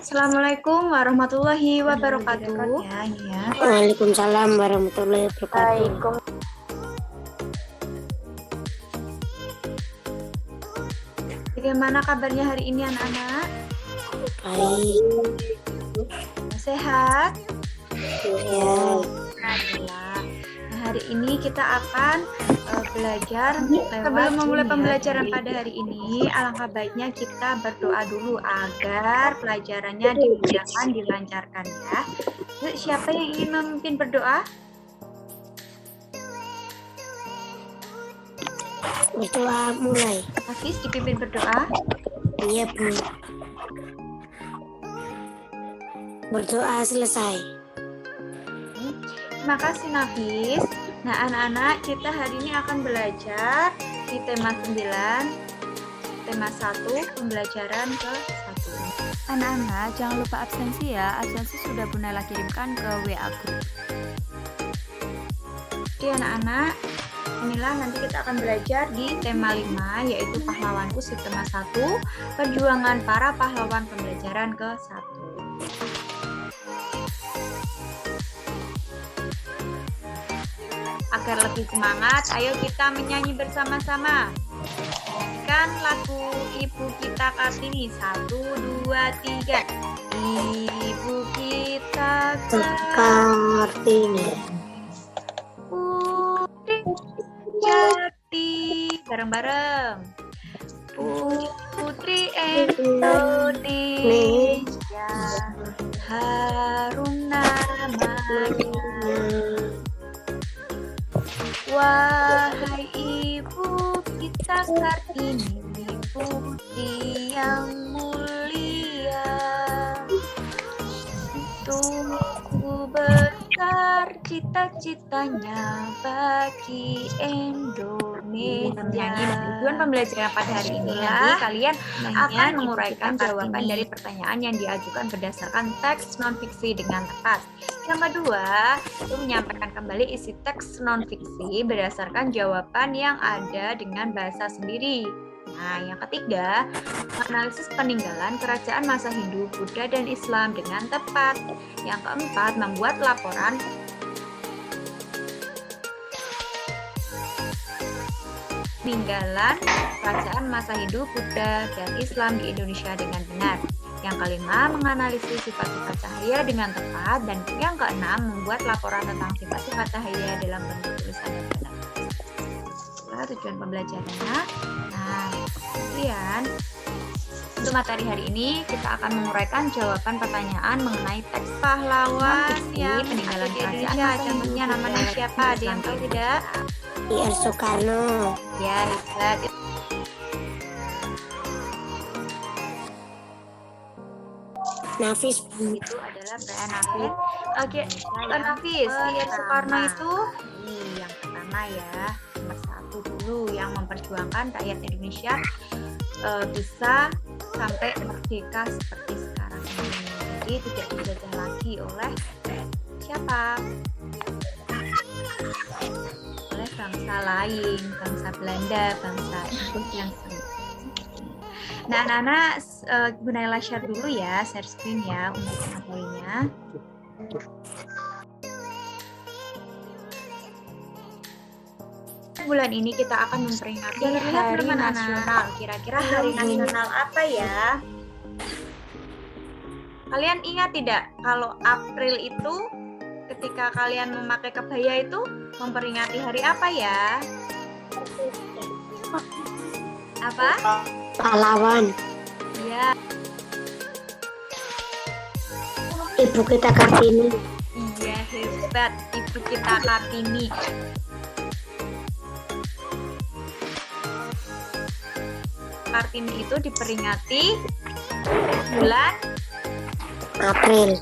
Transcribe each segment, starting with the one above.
Assalamualaikum warahmatullahi wabarakatuh. Waalaikumsalam warahmatullahi wabarakatuh. Bagaimana kabarnya hari ini anak-anak? Baik. Sehat? Ya. Alhamdulillah. Nah, hari ini kita akan belajar. Sebelum memulai pembelajaran pada hari ini, alangkah baiknya kita berdoa dulu agar pelajarannya dimudahkan, dilancarkan ya. Yuk, siapa yang ingin memimpin berdoa? Berdoa mulai. Hafiz dipimpin berdoa. Iya, Bu. Berdoa selesai. Terima kasih Nafis. Nah anak-anak, kita hari ini akan belajar di tema 9, tema 1, pembelajaran ke-1. Anak-anak, jangan lupa absensi ya. Absensi sudah Bu Naila kirimkan ke WA group. Oke anak-anak, inilah nanti kita akan belajar di tema 5, yaitu pahlawanku tema 1, perjuangan para pahlawan pembelajaran ke-1. Agar lebih semangat, ayo kita menyanyi bersama-sama. Kan lagu Ibu kita Kartini. 1, 2, 3. Ibu kita Kartini. Putri Jati. Bareng-bareng. Putri Indonesia. Harum namanya. Wahai Ibu kita Kartini, putri yang mulia, tunggu besar cita-citanya bagi Indonesia. Tujuan pembelajaran pada hari ini nanti kalian akan menguraikan jawaban dari pertanyaan yang diajukan berdasarkan teks non-fiksi dengan tepat. Yang kedua, itu menyampaikan kembali isi teks non-fiksi berdasarkan jawaban yang ada dengan bahasa sendiri. Nah, yang ketiga, menganalisis peninggalan kerajaan masa Hindu, Buddha, dan Islam dengan tepat. Yang keempat, membuat laporan peninggalan kerajaan masa Hindu, Buddha, dan Islam di Indonesia dengan benar. Yang kelima, menganalisis sifat-sifat cahaya dengan tepat. Dan yang keenam, membuat laporan tentang sifat-sifat cahaya dalam bentuk tulisan dan kata. Itulah tujuan pembelajarannya. Nah, kemudian untuk materi hari ini kita akan menguraikan jawaban pertanyaan mengenai teks pahlawan yang peninggalan kerajaan masa Hindu. Namanya siapa? Ada yang tahu tidak? Ir Soekarno. Ya, hebat. Nafis. Itu adalah Pak Nafis. Oke, Pak Nafis, Ir Soekarno itu yang pertama ya, nomor 1 dulu yang memperjuangkan rakyat Indonesia bisa sampai merdeka seperti sekarang ini. Jadi tidak dijajah lagi oleh siapa? Oleh bangsa lain, bangsa Belanda, bangsa Inggris yang Nah, anak-anak, Bu Naila share dulu ya, share screen ya untuk materinya. Bulan ini kita akan memperingati Hari Nasional. Kira-kira Hari Nasional apa ya? Kalian ingat tidak kalau April itu ketika kalian memakai kebaya itu memperingati hari apa ya? Apa? Pahlawan. Ya. Ibu kita Kartini. Iya, hebat. Ibu kita Kartini. Kartini itu diperingati bulan April.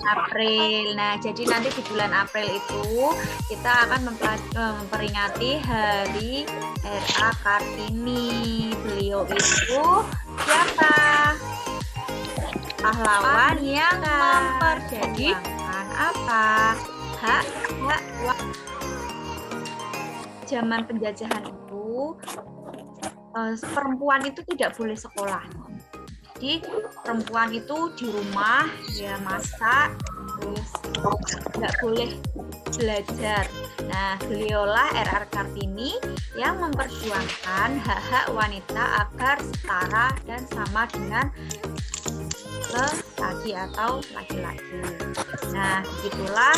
Nah, jadi nanti di bulan April itu kita akan memperingati Hari R.A. Kartini. Beliau itu siapa? Pahlawan yang memperjuangkan apa? Hak zaman penjajahan itu perempuan itu tidak boleh sekolah. Jadi perempuan itu di rumah ya masak, terus nggak boleh belajar. Nah, beliaulah R.R. Kartini yang memperjuangkan hak-hak wanita agar setara dan sama dengan lelaki atau laki-laki. Nah, begitulah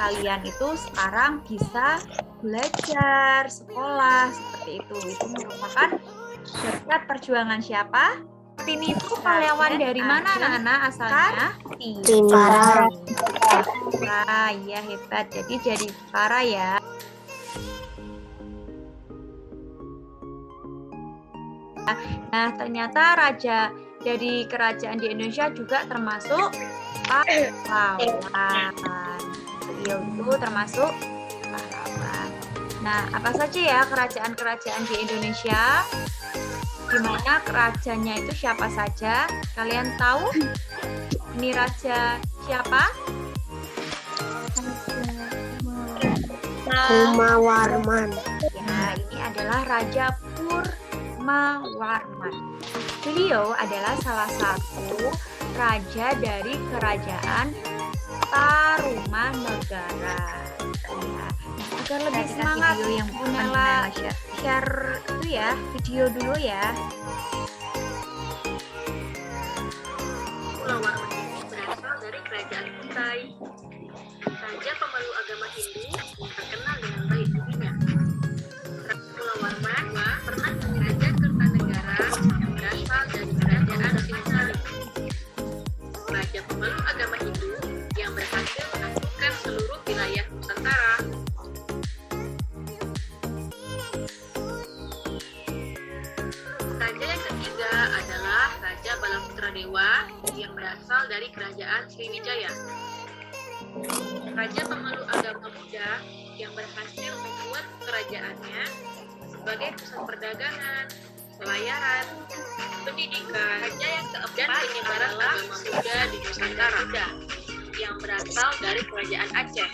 kalian itu sekarang bisa belajar, sekolah, seperti itu. Itu merupakan berkat perjuangan siapa? Kartini itu pahlawan dari mana anak-anak asalnya? Jepara. Ya hebat. Jadi Jepara ya. Nah, ternyata raja dari kerajaan di Indonesia juga termasuk pahlawan. Beliau itu termasuk pahlawan. Nah, apa saja ya kerajaan-kerajaan di Indonesia? Di mana rajanya itu siapa saja? Kalian tahu? Ini raja siapa? Purmawarman. Ya, ini adalah Raja Purmawarman. Beliau adalah salah satu raja dari kerajaan Tarumanegara. Ya, agar lebih semangat, yang Bunela share itu ya video dulu ya. Purmawarman ini berasal dari kerajaan Kutai. Raja pemeluk agama Hindu yang terkenal dengan baik budinya. Purmawarman pernah menjajah Kertanegara yang berasal dari kerajaan Singasari. Raja pemeluk agama Hindu yang berhasil menaklukkan seluruh wilayah Nusantara. Raja yang ketiga adalah Raja Balaputradewa yang berasal dari kerajaan Sriwijaya. Raja pemeluk agama Buddha yang berhasil membuat kerajaannya sebagai pusat perdagangan, pelayaran, pendidikan, raja yang keempat dan penyebaran agama Buddha di Nusantara yang berasal dari kerajaan Aceh.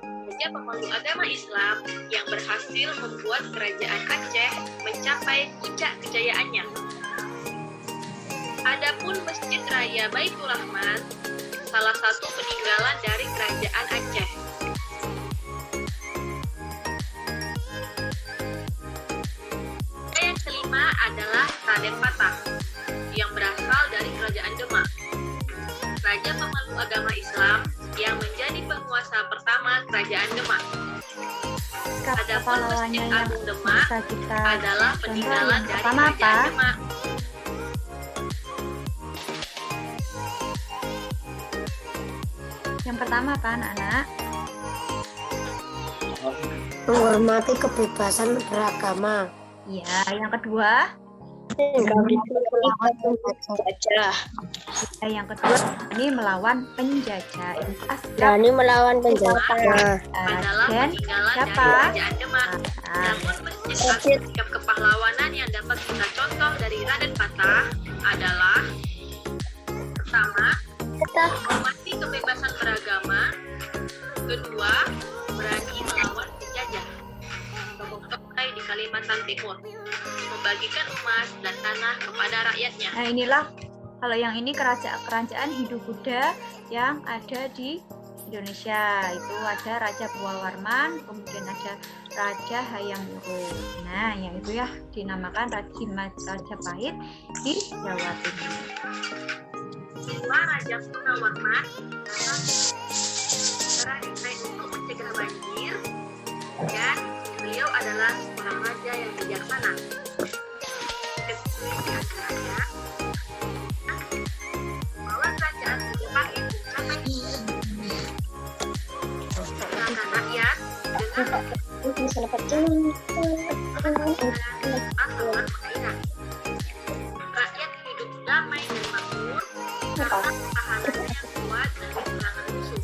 Raja pemeluk agama Islam yang berhasil membuat kerajaan Aceh mencapai puncak kejayaannya. Adapun Masjid Raya Baitur Rahman, salah satu peninggalan dari kerajaan Aceh. Yang kelima adalah Raden Patah yang berasal dari kerajaan Demak. Raja pemeluk agama Islam yang menjadi penguasa pertama kerajaan Demak. Adapun Masjid Agung Demak adalah peninggalan dari kerajaan Demak. Yang pertama apa anak-anak? Menghormati kebebasan beragama. Ya, yang kedua? Yang kedua ini melawan penjajah. Berani melawan penjajah. Adalah Dan peninggalan siapa? dari kerajaan Demak. Namun masjid sikap kepahlawanan yang dapat kita contoh dari Raden Patah adalah pertama, menghormati kebebasan beragama. Kedua, berani melawan penjajah. Tokoh-tokoh di Kalimantan Timur membagikan emas dan tanah kepada rakyatnya. Nah, inilah kalau yang ini kerajaan Hindu-Buddha yang ada di Indonesia. Itu ada Raja Purmawarman, kemudian ada Raja Hayam Wuruk. Nah, yang itu ya dinamakan Raja Majapahit di Jawa Timur. Kedua, Raja Purmawarman cara untuk mencegah banjir, dan beliau adalah seorang raja yang bijaksana. Ketiga antaranya bahwa kerajaan Majapahit mencapai rakyat dengan aturan perairan. Rakyat hidup damai dan makmur karena pertahanan yang kuat dari serangan musuh.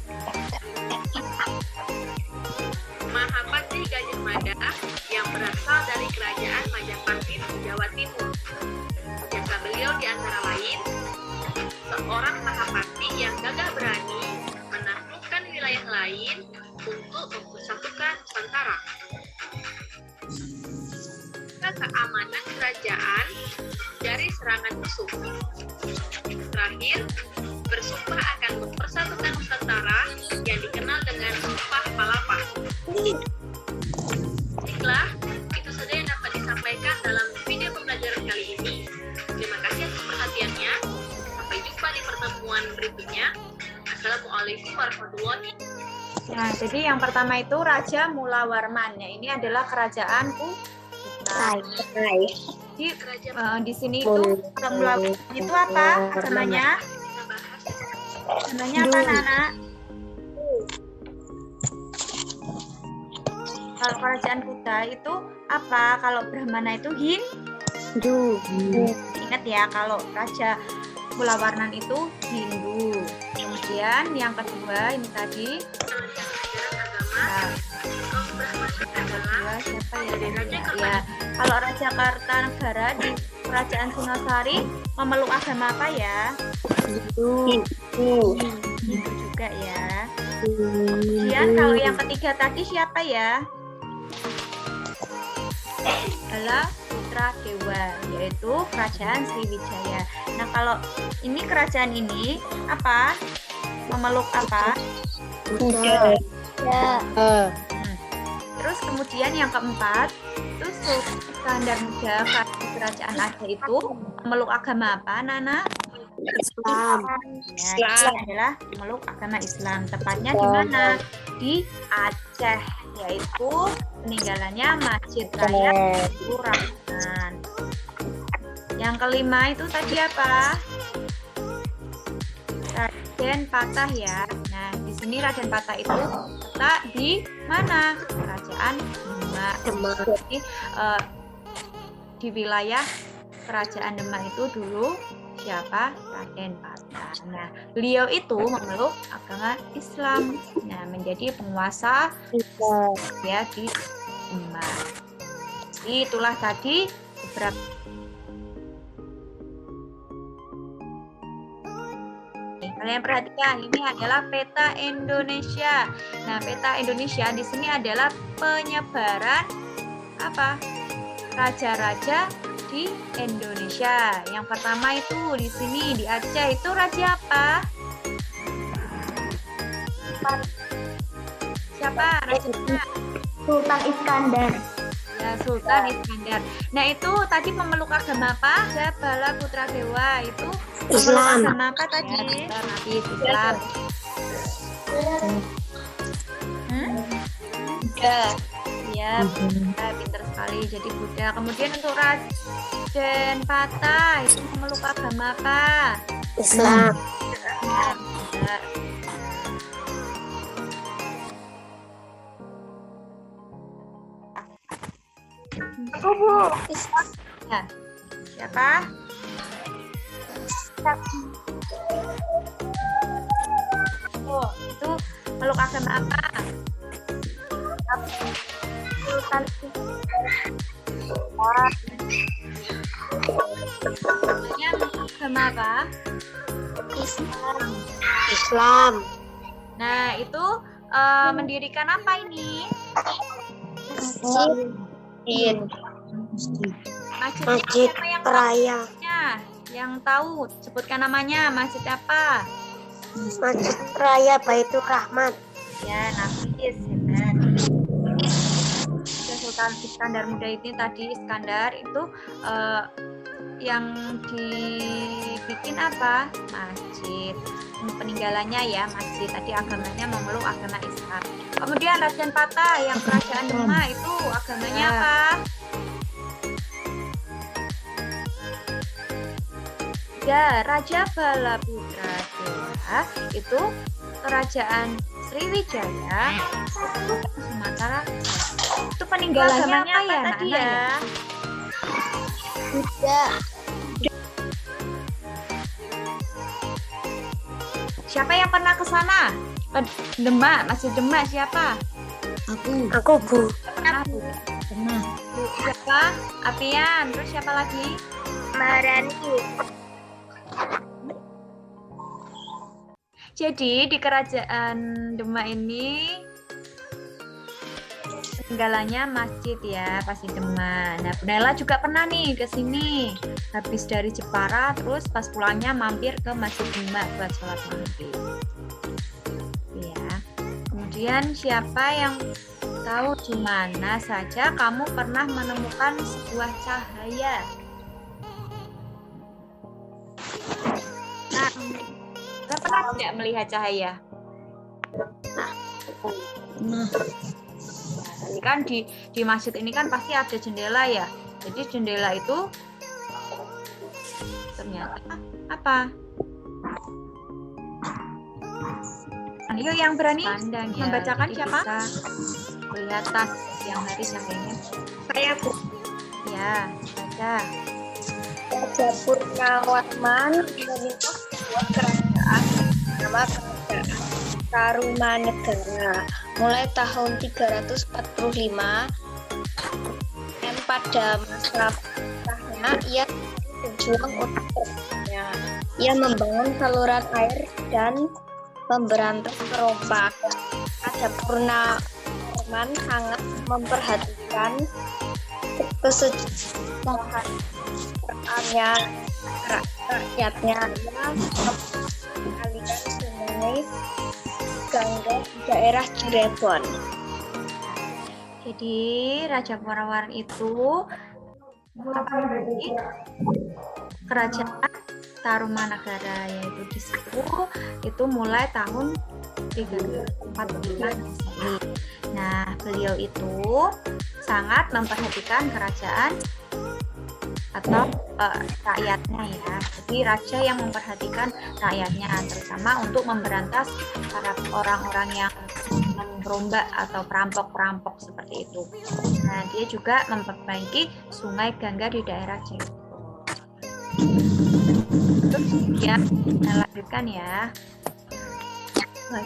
Mahapati Gajah Mada yang berasal dari kerajaan Majapahit di Jawa Timur. Jasa beliau di antara lain seorang Mahapati yang gagah berani menaklukkan wilayah lain untuk mempersatukan Nusantara. Keamanan kerajaan dari serangan musuh. Terakhir, bersumpah akan mempersatukan Nusantara yang dikenal dengan Sumpah Palapa. Baiklah, itu saja yang dapat disampaikan dalam video pembelajaran kali ini. Terima kasih atas perhatiannya. Sampai jumpa di pertemuan berikutnya. Assalamualaikum warahmatullahi wabarakatuh. Nah, jadi yang pertama itu Raja Mulawarman. Ya, ini adalah kerajaan Kutai. Di sini itu Mulawarman itu apa? Agamanya? Agamanya apa, Nana? Kalau kerajaan Kutai itu apa? Kalau Brahmana itu Hindu. Ingat ya, kalau Raja Mulawarman itu Hindu. Kemudian yang kedua ini tadi siapa ya? Kalau Raja Kartanegara di Kerajaan Singasari memeluk agama apa ya? Hindu juga ya. Kemudian kalau yang ketiga tadi siapa ya? Adalah putra dewa, yaitu Kerajaan Sriwijaya. Nah, kalau ini kerajaan ini apa? Memeluk apa? Buddha. Terus kemudian yang keempat itu Sultan Iskandar Muda kerajaan Aceh itu memeluk agama apa, Nana? Islam. Ya, itu adalah memeluk agama Islam. Tepatnya di mana? Di Aceh, yaitu peninggalannya Masjid Raya Rahman. Yang kelima itu tadi apa? Raden Patah ya. Nah, di sini Raden Patah itu terletak di mana? Kerajaan Demak. Jadi di wilayah Kerajaan Demak itu dulu siapa? Raden Patah. Nah, beliau itu memeluk agama Islam. Nah, menjadi penguasa ya di Demak. Itulah tadi beberapa kalian perhatikan, ini adalah peta Indonesia. Nah, peta Indonesia di sini adalah penyebaran apa? Raja-raja di Indonesia. Yang pertama itu di sini di Aceh itu raja apa? Siapa? Raja Sultan Iskandar. Ya, Sultan Iskandar. Nah, itu tadi memeluk agama apa? Bala Putra Dewa itu Islam. Agama apa tadi? Nabi Islam. Buddha. Ya, Buddha, pinter sekali. Jadi Buddha. Kemudian untuk Raden Patah itu memeluk agama apa? Islam. Ya, Buddha. Aku Bu. Ya. Siapa? Oh, itu meluk agama apa? Sultan namanya agama apa? Islam. Nah, itu mendirikan apa ini? Masjid siapa yang Raya. Yang tahu, sebutkan namanya. Masjid apa? Masjid Raya Baitur Rahman. Ya, Nafis. Hebat. Sultan Iskandar Muda ini tadi Iskandar itu yang dibikin apa? Masjid. Peninggalannya ya masjid. Tadi agamanya memeluk agama Islam. Kemudian Raden Patah yang kerajaan Demak itu agamanya apa? Ya, Raja Bala Putra Dewa itu kerajaan Sriwijaya Sumatera. Itu peninggalannya apa ya tadi ya? Buddha. Siapa yang pernah ke sana? Ke Demak, masih Demak siapa? Aku Bu. Pernah Bu. Pernah. Bu siapa? Apian. Terus siapa lagi? Marani. Jadi di kerajaan Demak ini ketinggalannya masjid ya, pasti Demak. Nah, Bu Naila juga pernah nih ke sini. Habis dari Jepara, terus pas pulangnya mampir ke Masjid Demak buat sholat maghrib. Ya. Kemudian siapa yang tahu di mana saja kamu pernah menemukan sebuah cahaya? Nah, kita pernah tidak melihat cahaya? Nah, Ini kan di masjid ini kan pasti ada jendela ya. Jadi jendela itu ternyata apa? Ayo yang berani pandang ya. Membacakan siapa? Kelihatan siang hari cahayanya. saya Bu. Ya, baca. Raja Purnawarman meminta sebuah kerajaan nama kerajaan Tarumanegara mulai tahun 345 dan pada masa pemerintahannya ia berjuang untuk rakyatnya. Ia membangun saluran air dan memberantas perompak. Raja Purnawarman sangat memperhatikan kesejahteraan rakyatnya. Ia mengalirkan sungai Gangga di daerah Cirebon. Jadi Raja Purnawarman itu kerajaan Tarumanagara, yaitu di situ itu mulai tahun 345 Masehi. Nah, beliau itu sangat memperhatikan kerajaan atau rakyatnya ya. Jadi raja yang memperhatikan rakyatnya, terutama untuk memberantas para orang-orang yang memberontak atau perampok-perampok seperti itu. Nah, dia juga memperbaiki sungai Gangga di daerah Cirebon. Terus ya, kita lanjutkan ya.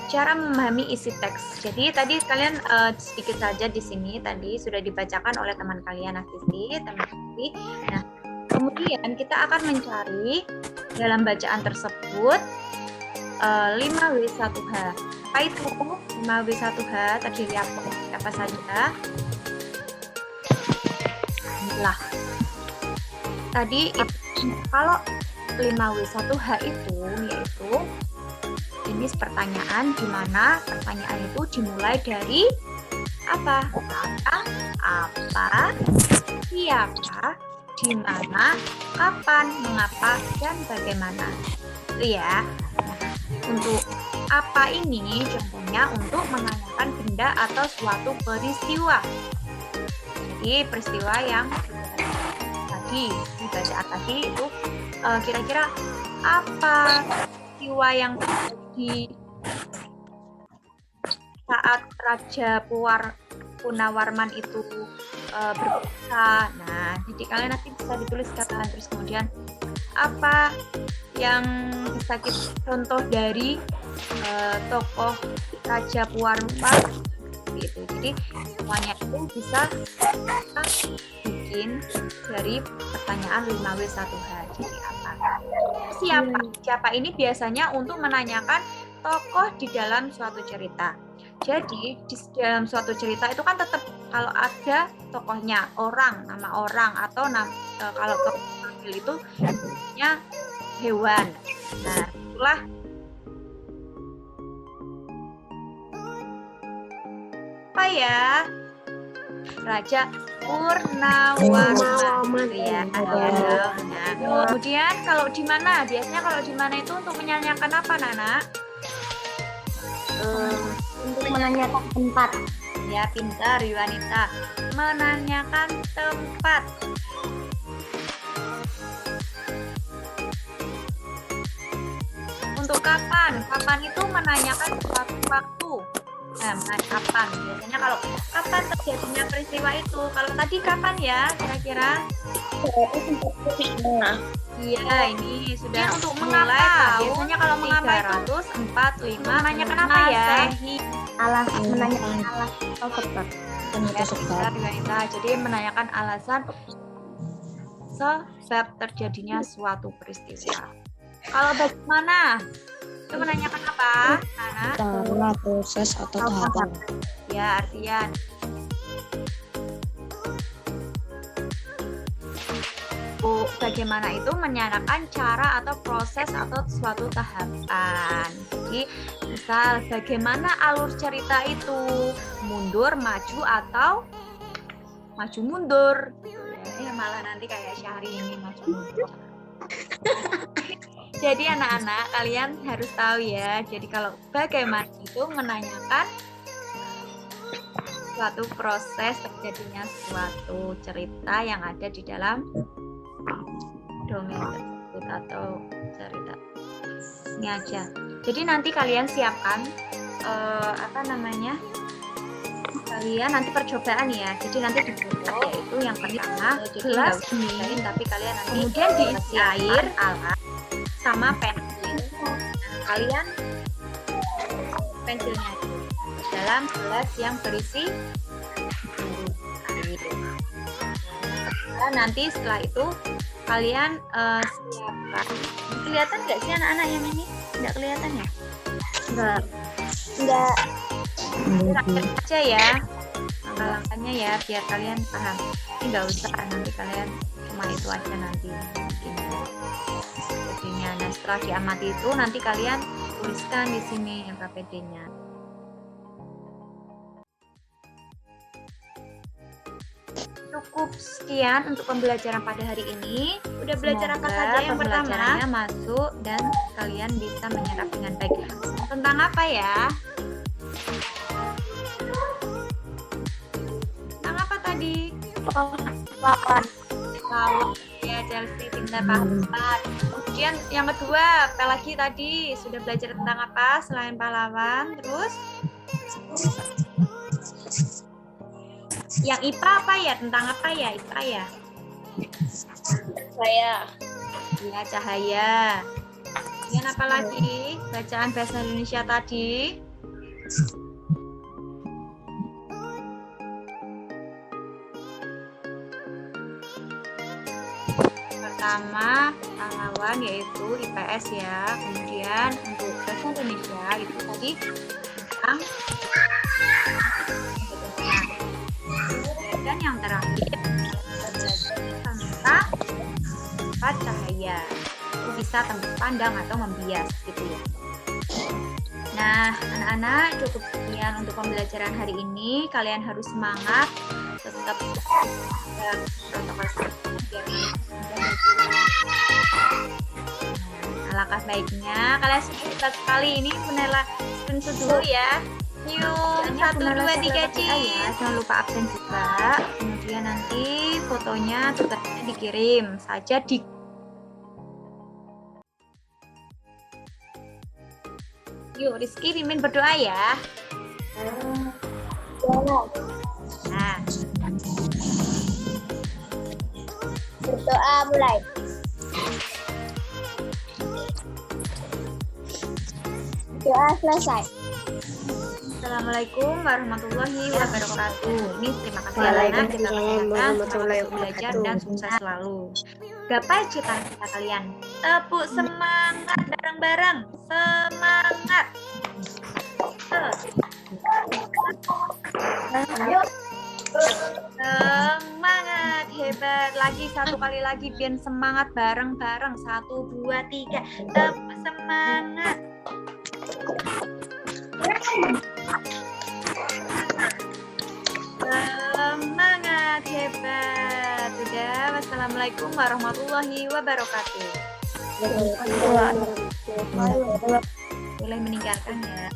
Cara memahami isi teks. Jadi tadi kalian sedikit saja di sini tadi sudah dibacakan oleh teman kalian Afifi, teman Afifi. Nah, kemudian kita akan mencari dalam bacaan tersebut 5W1H. Apa itu 5W1H? Terdiri apa saja? Inilah. Tadi kalau 5W1H itu yaitu ini pertanyaan di mana pertanyaan itu dimulai dari apa, siapa, di mana, kapan, mengapa, dan bagaimana. Itu ya. Nah, untuk apa ini contohnya untuk menanyakan benda atau suatu peristiwa. Jadi peristiwa yang tadi di bacaan tadi itu kira-kira apa peristiwa yang terjadi saat Raja Purnawarman itu berkuasa. Nah, jadi kalian nanti bisa dituliskan terus kemudian apa yang bisa kita contoh dari tokoh Raja Purnawarman gitu. Jadi semuanya itu bisa kita bikin dari pertanyaan 5W1H. Jadi apa? Siapa ini biasanya untuk menanyakan tokoh di dalam suatu cerita. Jadi di dalam suatu cerita itu kan tetap kalau ada tokohnya, nama orang atau kalau kepanggil itu namanya hewan. Nah, itulah apa ya? Raja Purnawarman ya. Nah, kemudian kalau di mana? Biasanya kalau di mana itu untuk menanyakan apa, Nana? Untuk menanyakan tempat. Ya, pintar Yuanita. Menanyakan tempat. Untuk kapan? Kapan itu menanyakan suatu waktu. Nah, kapan? Biasanya kalau kapan terjadinya peristiwa itu. Kalau tadi kapan ya kira-kira? Iya, ini sudah untuk mengapa. Biasanya kalau mengapa itu 345 menanyakan apa ya? Menanyakan alasan atau sebab. Jadi menanyakan alasan sebab terjadinya suatu peristiwa. Kalau bagaimana? Itu menanyakan apa, Nana? Karena proses atau tahapan. Ya, artian. bagaimana itu menyatakan cara atau proses atau suatu tahapan. Jadi misal bagaimana alur cerita itu, mundur, maju atau maju mundur. Ya malah nanti kayak Syahrini maju mundur. Jadi anak-anak kalian harus tahu ya. Jadi kalau bagaimana itu menanyakan suatu proses terjadinya suatu cerita yang ada di dalam dongeng tersebut atau cerita ini aja. Jadi nanti kalian siapkan kalian nanti percobaan ya. Jadi nanti dibuat yaitu yang pertama gelas ini, tapi kalian nanti kemudian diisi air alat sama pensil. Kalian pensilnya itu dalam gelas yang berisi air. Nanti setelah itu kalian siapkan. Kelihatan nggak sih anak-anak yang ini? Nggak kelihatan ya? Enggak. Langkah aja ya, langkah-langkahnya ya biar kalian paham. Ini nggak usah, nanti kalian cuma itu aja nanti KPD-nya. Nah setelah diamati itu nanti kalian tuliskan di sini yang KPD-nya. Cukup sekian untuk pembelajaran pada hari ini. Udah belajar apa saja yang pertama? Masuk dan kalian bisa menyerap dengan baik. Tentang apa ya? Tentang apa tadi? Lawan ya, Chelsea pintar pahlawan. Kemudian yang kedua, apa lagi tadi? Sudah belajar tentang apa selain pahlawan? Terus yang IPA apa ya? Tentang apa ya IPA ya? Saya. Ya, cahaya. Kemudian apa lagi? Bacaan bahasa Indonesia tadi. Pertama, pahlawan yaitu IPS ya. Kemudian untuk bahasa Indonesia itu tadi tentang dan yang terakhir tentang empat cahaya. Itu bisa tembus pandang atau membias gitu ya. Nah, anak-anak cukup sekian untuk pembelajaran hari ini. Kalian harus semangat, tetap protokol kesehatan. Alangkah baiknya kalian cepat sekali ini benerlah screenshot dulu ya. Yuk, 1, 2, 3 ya. Jangan lupa absen juga. Kemudian nanti fotonya tugasnya dikirim saja di Yuk, Rizky pimpin berdoa ya. Nah, Berdoa mulai. Doa selesai. Assalamualaikum warahmatullahi wabarakatuh. Ini terima kasih anak kita belajar dan sukses selalu. Gapai cita-cita kalian. Tepuk semangat bareng-bareng. Semangat. Semangat, hebat. Lagi satu kali lagi biar semangat bareng-bareng. 1, 2, 3. Tepuk semangat. Semangat, hebat. Sudah. Wassalamualaikum warahmatullahi wabarakatuh. Boleh meninggalkan ya.